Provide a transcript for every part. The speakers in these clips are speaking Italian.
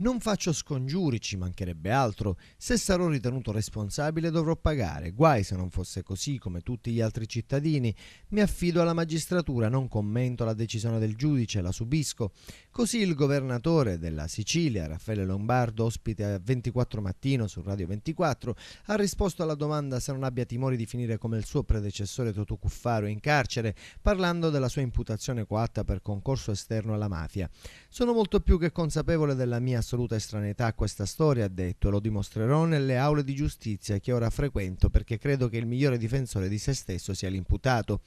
Non faccio scongiuri, ci mancherebbe altro. Se sarò ritenuto responsabile dovrò pagare. Guai se non fosse così come tutti gli altri cittadini. Mi affido alla magistratura, non commento la decisione del giudice, la subisco. Così il governatore della Sicilia, Raffaele Lombardo, ospite a 24 Mattino su Radio 24, ha risposto alla domanda se non abbia timori di finire come il suo predecessore Totò Cuffaro in carcere, parlando della sua imputazione coatta per concorso esterno alla mafia. Sono molto più che consapevole della mia assoluta estraneità a questa storia, ha detto, e lo dimostrerò nelle aule di giustizia che ora frequento perché credo che il migliore difensore di se stesso sia l'imputato.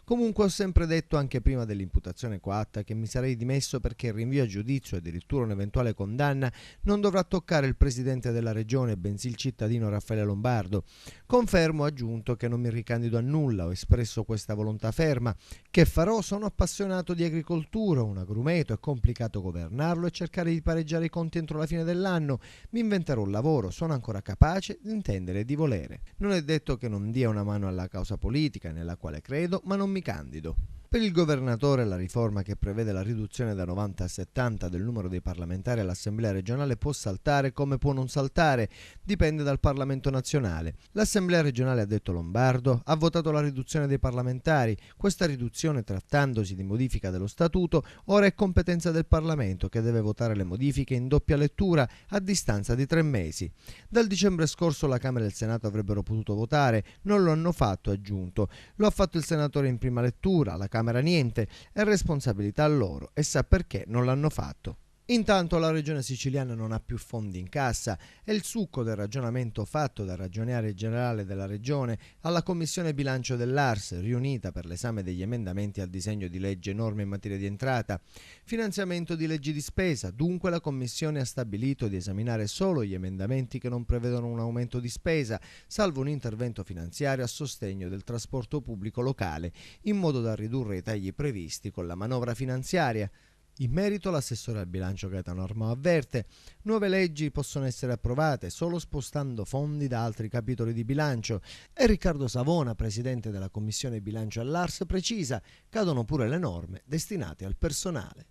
Comunque ho sempre detto anche prima dell'imputazione coatta che mi sarei dimesso perché il rinvio a giudizio e addirittura un'eventuale condanna non dovrà toccare il presidente della regione, bensì il cittadino Raffaele Lombardo. Confermo, ha aggiunto, che non mi ricandido a nulla, ho espresso questa volontà ferma. Che farò? Sono appassionato di agricoltura, un agrumeto, è complicato governarlo e cercare di pareggiare i conti entro la fine dell'anno. Mi inventerò un lavoro, sono ancora capace di intendere e di volere. Non è detto che non dia una mano alla causa politica nella quale credo, ma non mi candido. Per il governatore la riforma che prevede la riduzione da 90 a 70 del numero dei parlamentari all'Assemblea regionale può saltare come può non saltare, dipende dal Parlamento nazionale. L'Assemblea regionale, ha detto Lombardo, ha votato la riduzione dei parlamentari. Questa riduzione, trattandosi di modifica dello statuto, ora è competenza del Parlamento che deve votare le modifiche in doppia lettura a distanza di 3 mesi. Dal dicembre scorso la Camera e il Senato avrebbero potuto votare, non lo hanno fatto, ha aggiunto. Lo ha fatto il senatore in prima lettura, la Camera niente, è responsabilità loro e sa perché non l'hanno fatto. Intanto la regione siciliana non ha più fondi in cassa. È il succo del ragionamento fatto dal ragioniere generale della regione alla commissione bilancio dell'Ars, riunita per l'esame degli emendamenti al disegno di legge norme in materia di entrata. Finanziamento di leggi di spesa. Dunque la commissione ha stabilito di esaminare solo gli emendamenti che non prevedono un aumento di spesa, salvo un intervento finanziario a sostegno del trasporto pubblico locale, in modo da ridurre i tagli previsti con la manovra finanziaria. In merito, l'assessore al bilancio Gaetano Armao avverte: nuove leggi possono essere approvate solo spostando fondi da altri capitoli di bilancio, e Riccardo Savona, presidente della commissione bilancio all'Ars, precisa: cadono pure le norme destinate al personale.